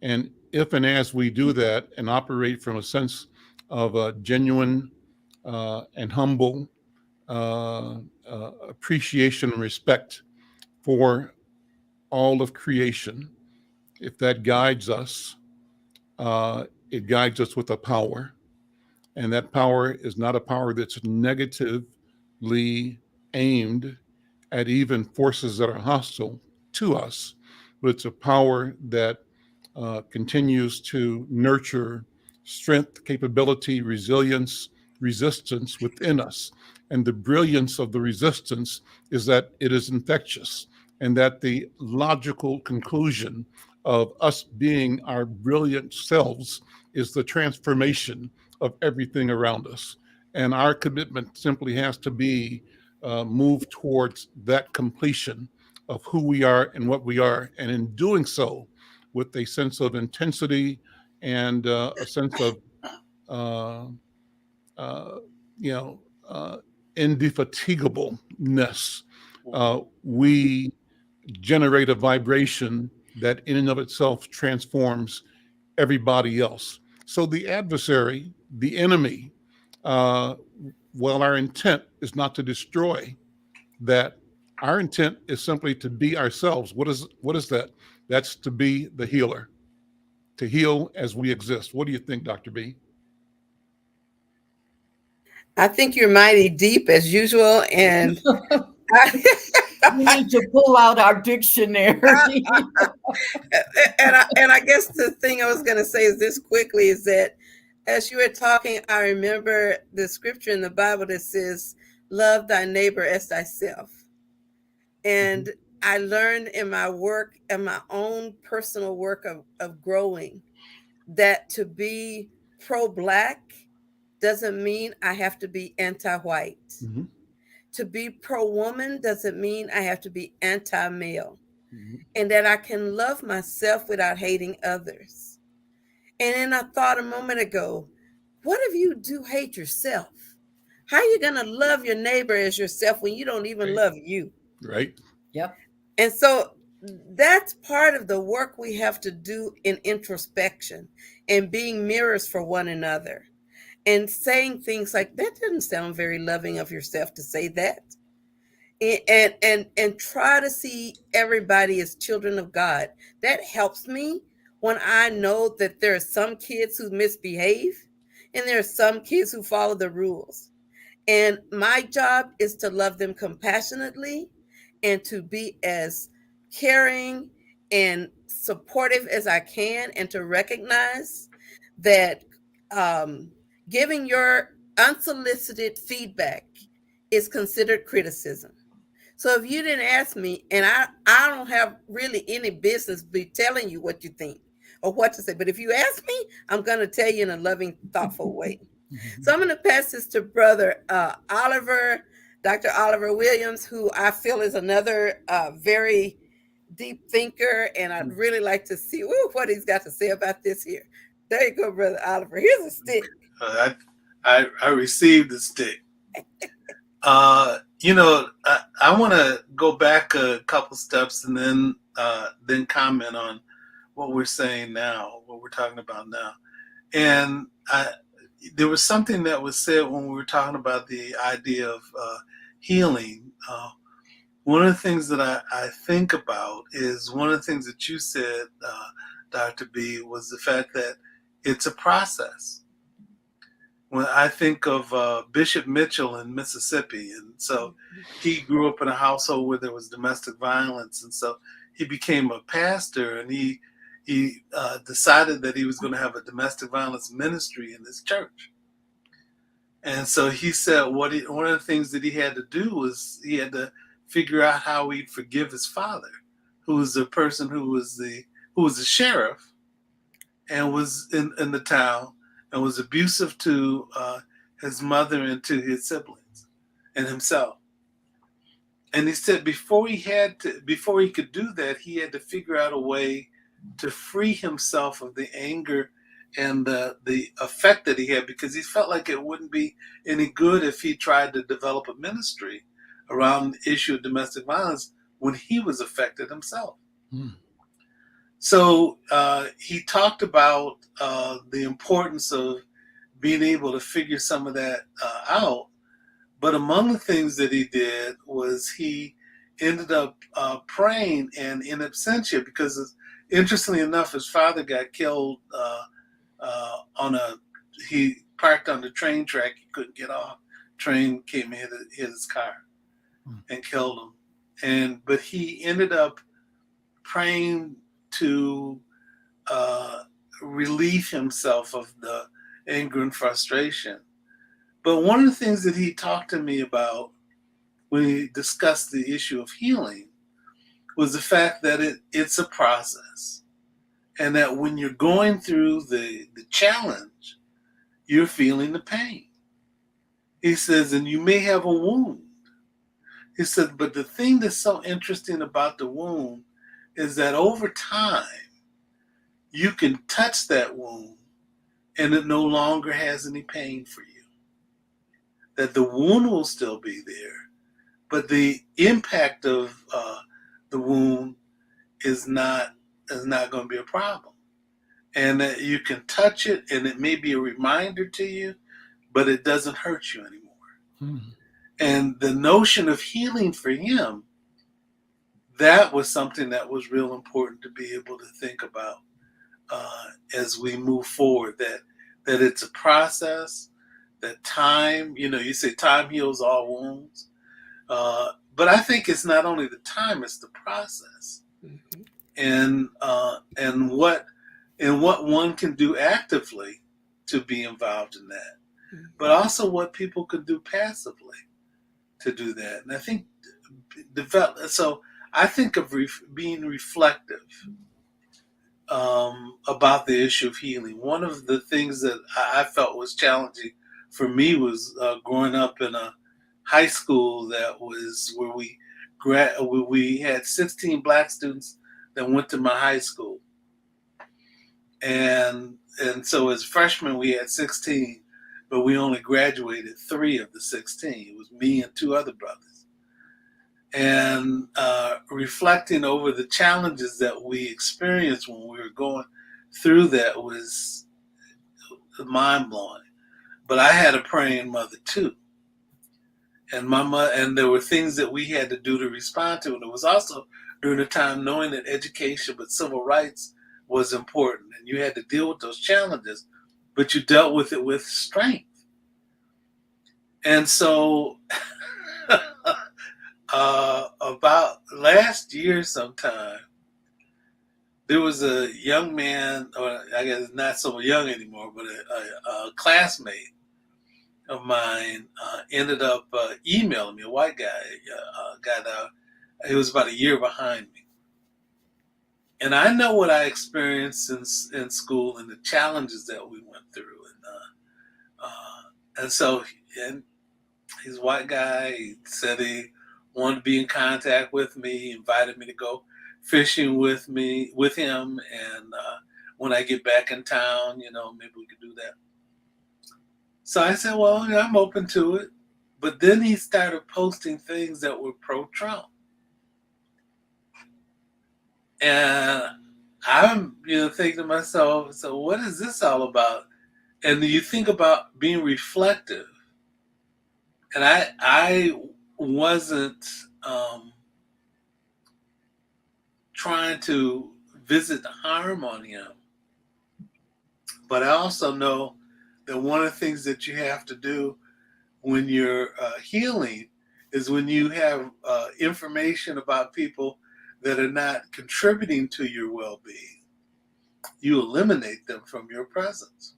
And if and as we do that and operate from a sense of a genuine and humble appreciation and respect for all of creation, if that guides us, it guides us with a power And that power is not a power that's negatively aimed at even forces that are hostile to us, but it's a power that continues to nurture strength, capability, resilience, resistance within us. And the brilliance of the resistance is that it is infectious, and that the logical conclusion of us being our brilliant selves is the transformation of everything around us. And our commitment simply has to be move towards that completion of who we are and what we are. And in doing so, with a sense of intensity and a sense of, uh, uh, you know, indefatigableness, we generate a vibration that in and of itself transforms everybody else. So the adversary, the enemy, while our intent is not to destroy that, our intent is simply to be ourselves. What is that? That's to be the healer, to heal as we exist. What do you think, Dr. B? I think you're mighty deep as usual, and We need to pull out our dictionary. and I guess the thing I was going to say is this quickly is that as you were talking, I remember the scripture in the Bible that says, "Love thy neighbor as thyself." And I learned in my work and my own personal work of growing that to be pro-Black doesn't mean I have to be anti-white. Mm-hmm. To be pro-woman doesn't mean I have to be anti-male. Mm-hmm. And that I can love myself without hating others. And then I thought a moment ago, what if you do hate yourself? How are you going to love your neighbor as yourself when you don't even love you? Right. Yep. And so that's part of the work we have to do in introspection and being mirrors for one another and saying things like, that doesn't sound very loving of yourself to say that. And try to see everybody as children of God. That helps me when I know that there are some kids who misbehave and there are some kids who follow the rules. And my job is to love them compassionately and to be as caring and supportive as I can, and to recognize that giving your unsolicited feedback is considered criticism. So if you didn't ask me, and I don't have really any business be telling you what you think or what to say, but if you ask me, I'm going to tell you in a loving, thoughtful way. So I'm going to pass this to Brother Oliver, Dr. Oliver Williams, who I feel is another very deep thinker, and I'd really like to see what he's got to say about this here. There you go, Brother Oliver. Here's a stick. I received the stick. You know, I want to go back a couple steps and then comment on what we're saying now, what we're talking about now. And there was something that was said when we were talking about the idea of healing. One of the things that I think about is one of the things that you said, Dr. B, was the fact that it's a process. When I think of Bishop Mitchell in Mississippi, and so he grew up in a household where there was domestic violence, and so he became a pastor, and he decided that he was going to have a domestic violence ministry in his church. And so he said one of the things that he had to do was he had to figure out how he'd forgive his father, who was the person who was the sheriff and was in the town, and was abusive to his mother and to his siblings and himself. And he said before he could do that, he had to figure out a way to free himself of the anger and the effect that he had, because he felt like it wouldn't be any good if he tried to develop a ministry around the issue of domestic violence when he was affected himself. So he talked about the importance of being able to figure some of that out. But among the things that he did was he ended up praying and in absentia, because interestingly enough, his father got killed he parked on the train track. He couldn't get off. Train came and hit his car and killed him. But he ended up praying to relieve himself of the anger and frustration. But one of the things that he talked to me about when he discussed the issue of healing was the fact that it's a process, and that when you're going through the challenge, you're feeling the pain. He says, and you may have a wound. He said, but the thing that's so interesting about the wound is that over time, you can touch that wound and it no longer has any pain for you. That the wound will still be there, but the impact of the wound is not going to be a problem. And that you can touch it and it may be a reminder to you, but it doesn't hurt you anymore. And the notion of healing for him, that was something that was real important to be able to think about as we move forward, that it's a process, that time, you say time heals all wounds. But I think it's not only the time, it's the process. And what one can do actively to be involved in that, but also what people could do passively to do that. And I think so I think of being reflective about the issue of healing. One of the things that I felt was challenging for me was growing up in a high school that was where we had 16 Black students that went to my high school. And so as freshmen, we had 16, but we only graduated 3 of the 16. It was me and 2 other brothers. And reflecting over the challenges that we experienced when we were going through that was mind-blowing. But I had a praying mother too. And there were things that we had to do to respond to. And it was also during the time knowing that education but civil rights was important. And you had to deal with those challenges, but you dealt with it with strength. And so about last year sometime, there was a young man, or I guess not so young anymore, but a classmate of mine ended up emailing me, a white guy, he was about a year behind me. And I know what I experienced in school and the challenges that we went through. And so he's a white guy. He said he wanted to be in contact with me. He invited me to go fishing with him. And when I get back in town, maybe we could do that. So I said, well, I'm open to it. But then he started posting things that were pro-Trump. And I'm, thinking to myself, so what is this all about? And you think about being reflective. And I wasn't trying to visit harm on him. But I also know that one of the things that you have to do when you're healing is when you have information about people that are not contributing to your well-being, you eliminate them from your presence.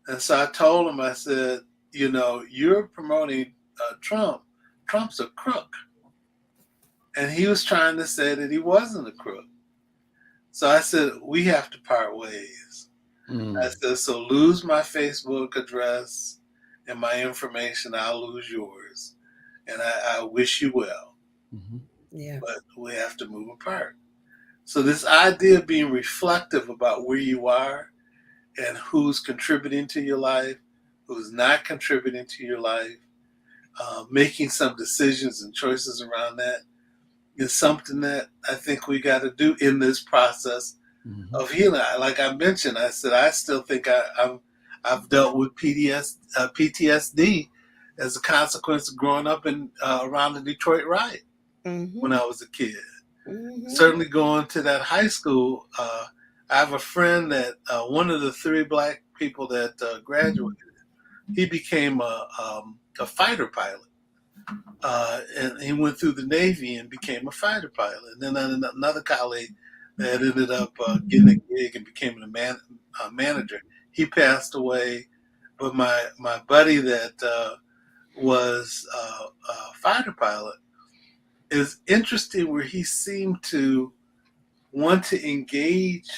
And so I told him, I said, you're promoting Trump. Trump's a crook. And he was trying to say that he wasn't a crook. So I said, we have to part ways. I said, so lose my Facebook address and my information, I'll lose yours. And I wish you well. Yeah. But we have to move apart. So this idea of being reflective about where you are and who's contributing to your life, who's not contributing to your life, making some decisions and choices around that is something that I think we got to do in this process of healing. Like I mentioned, I said, I still think I've dealt with PTSD as a consequence of growing up around the Detroit riot when I was a kid. Certainly going to that high school, I have a friend that one of the 3 Black people that graduated, he became a fighter pilot. And he went through the Navy and became a fighter pilot. And then another colleague that ended up getting a gig and became a manager. He passed away, but my buddy that was a fighter pilot is interesting, where he seemed to want to engage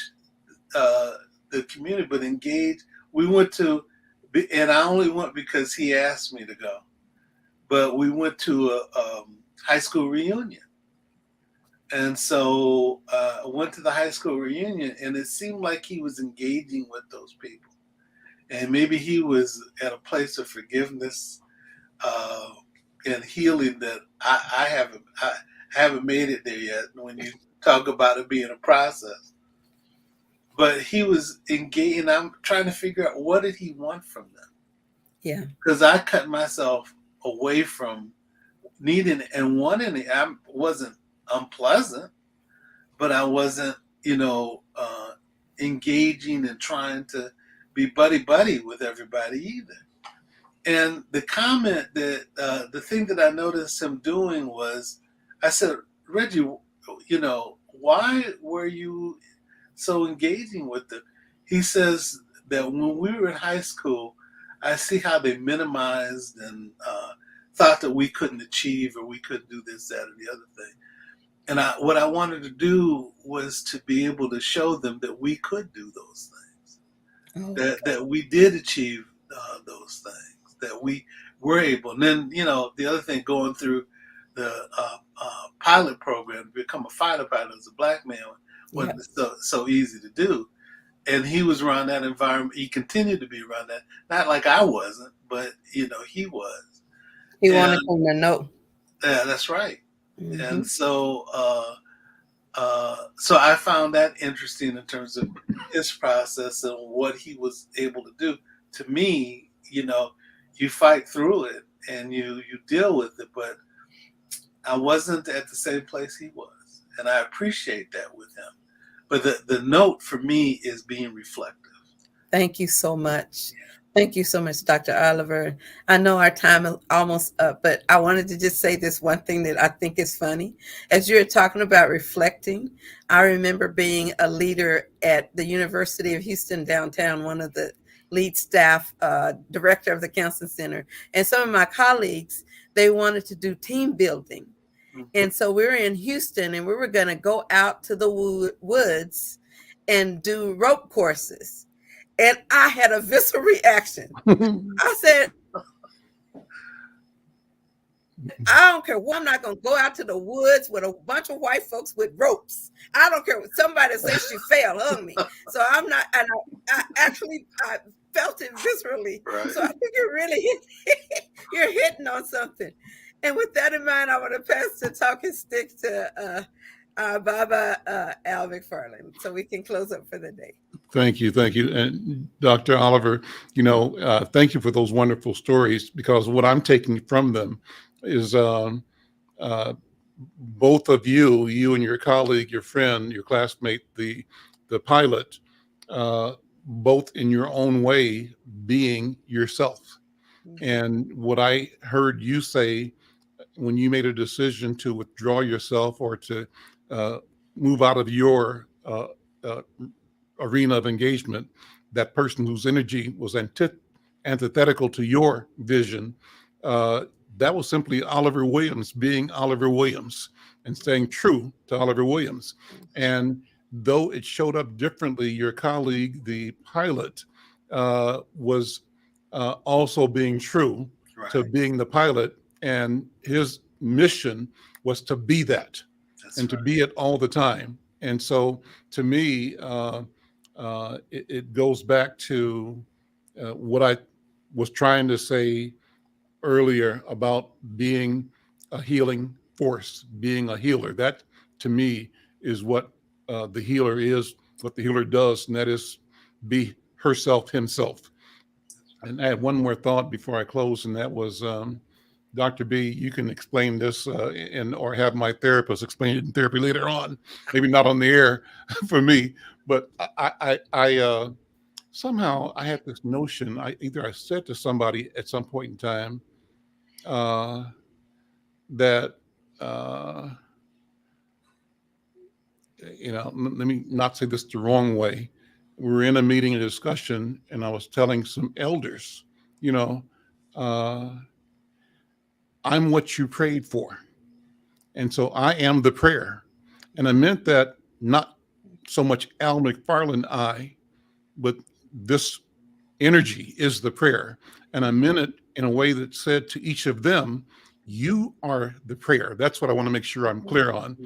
the community, but engage. We went to, and I only went because he asked me to go. But we went to a high school reunion. And so I went to the high school reunion, and it seemed like he was engaging with those people. And maybe he was at a place of forgiveness and healing that I haven't made it there yet, when you talk about it being a process. But he was engaged, and I'm trying to figure out, what did he want from them? Yeah. Because I cut myself away from needing and wanting it. I wasn't unpleasant, but I wasn't, engaging and trying to be buddy with everybody either. And the comment that the thing that I noticed him doing was, I said, Reggie, why were you so engaging with them? He says that when we were in high school, I see how they minimized and thought that we couldn't achieve, or we couldn't do this, that, or the other thing. And what I wanted to do was to be able to show them that we could do those things, that we did achieve those things, that we were able. And then, the other thing, going through the pilot program to become a fighter pilot as a black man wasn't so easy to do. And he was around that environment. He continued to be around that. Not like I wasn't, but, he was. He wanted them to know. Yeah, that's right. Mm-hmm. And so so I found that interesting in terms of his process and what he was able to do. To me, you fight through it and you deal with it, but I wasn't at the same place he was. And I appreciate that with him. But the note for me is being reflective. Thank you so much. Thank you so much, Dr. Oliver. I know our time is almost up, but I wanted to just say this one thing that I think is funny. As you're talking about reflecting, I remember being a leader at the University of Houston downtown, one of the lead staff, director of the counseling center. And some of my colleagues, they wanted to do team building. And so we were in Houston, and we were going to go out to the woods and do rope courses. And I had a visceral reaction. I said, I don't care. Well, I'm not going to go out to the woods with a bunch of white folks with ropes. I don't care what somebody says she fell on me. So I'm not, and I felt it viscerally. Right. So I think you're hitting on something. And with that in mind, I want to pass the talking stick to Baba Al McFarlane, so we can close up for the day. Thank you. And Dr. Oliver, thank you for those wonderful stories, because what I'm taking from them is both of you and your colleague, your friend, your classmate, the pilot, both in your own way being yourself. Mm-hmm. And what I heard you say when you made a decision to withdraw yourself or to move out of your arena of engagement, that person whose energy was antithetical to your vision, that was simply Oliver Williams being Oliver Williams and staying true to Oliver Williams. And though it showed up differently, your colleague, the pilot, was also being true to being the pilot, and his mission was to be that. That's and right. To be it all the time. And so to me, it goes back to what I was trying to say earlier about being a healing force, being a healer. That to me is what the healer is, what the healer does, and that is be herself, himself. And I had one more thought before I close, and that was, Dr. B, you can explain this or have my therapist explain it in therapy later on, maybe not on the air for me, but somehow I had this notion. I said to somebody at some point in time that let me not say this the wrong way. We were in a meeting, a discussion, and I was telling some elders, I'm what you prayed for. And so I am the prayer. And I meant that not so much Al McFarlane, but this energy is the prayer. And I meant it in a way that said to each of them, you are the prayer. That's what I want to make sure I'm clear on.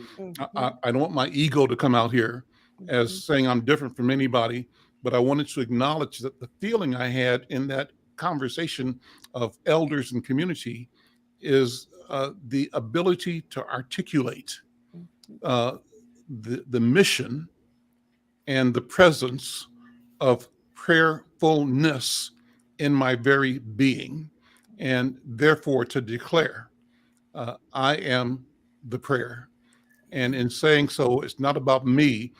I don't want my ego to come out here as saying I'm different from anybody, but I wanted to acknowledge that the feeling I had in that conversation of elders and community is the ability to articulate the mission and the presence of prayerfulness in my very being, and therefore to declare, I am the prayer. And in saying so, it's not about me.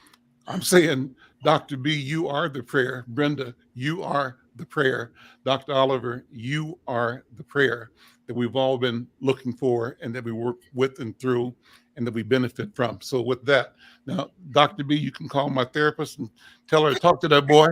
I'm saying, Dr. B, you are the prayer. Brenda, you are the prayer. Dr. Oliver, you are the prayer that we've all been looking for and that we work with and through and that we benefit from. So with that, now, Dr. B, you can call my therapist and tell her to talk to that boy.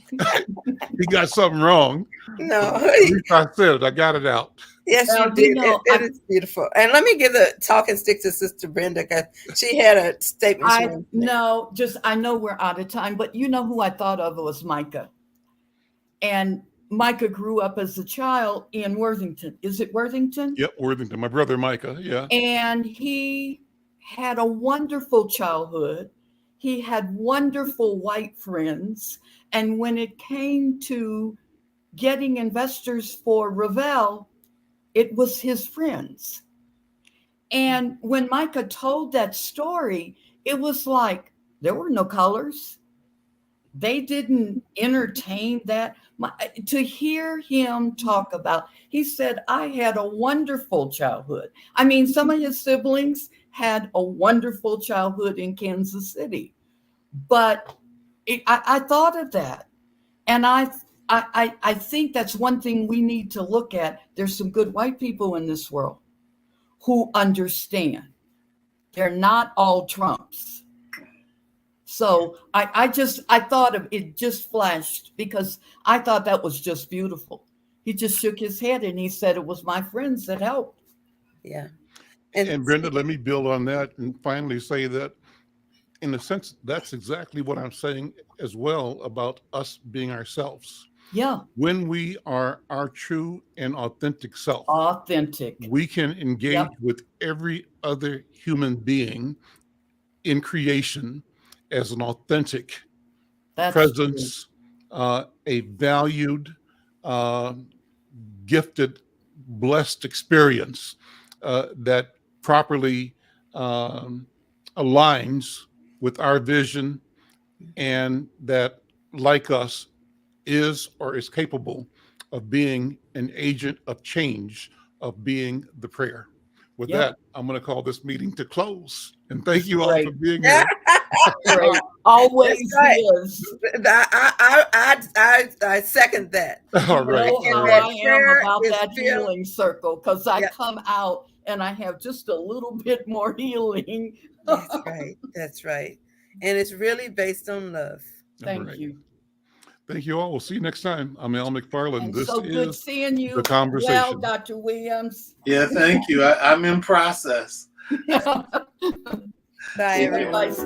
He got something wrong. No. At least I said it. I got it out. Yes, Well, you did. It I- is beautiful. And let me give the talking stick to Sister Brenda, because she had a statement. she wanted to make. I know we're out of time, but you know who I thought of was Micah. And Micah grew up as a child in Worthington. Is it Worthington? Yep, Worthington. My brother Micah. Yeah. And he had a wonderful childhood. He had wonderful white friends. And when it came to getting investors for Ravel, it was his friends. And when Micah told that story, it was like there were no colors. They didn't entertain that. To hear him talk about, he said, I had a wonderful childhood. I mean, some of his siblings had a wonderful childhood in Kansas City. But I thought of that. And I think that's one thing we need to look at. There's some good white people in this world who understand. They're not all Trumps. So I thought of it, just flashed, because I thought that was just beautiful. He just shook his head and he said, it was my friends that helped. Yeah. And Brenda, let me build on that and finally say that, in a sense, that's exactly what I'm saying as well about us being ourselves. Yeah. When we are our true and authentic self, Authentic. we can engage with every other human being in creation as an authentic presence, a valued, gifted, blessed experience that properly aligns with our vision, and that, like us, is or is capable of being an agent of change, of being the prayer. With that, I'm going to call this meeting to close. And thank you all for being here. Always is. I second that. All right. You know how I am about that healing circle, because I come out and I have just a little bit more healing. That's right. That's right. And it's really based on love. Thank you. Thank you all. We'll see you next time. I'm Al McFarlane. And this so good is seeing you. The Conversation. Well, Dr. Williams. Yeah, thank you. I'm in process. Bye, everyone. Everybody's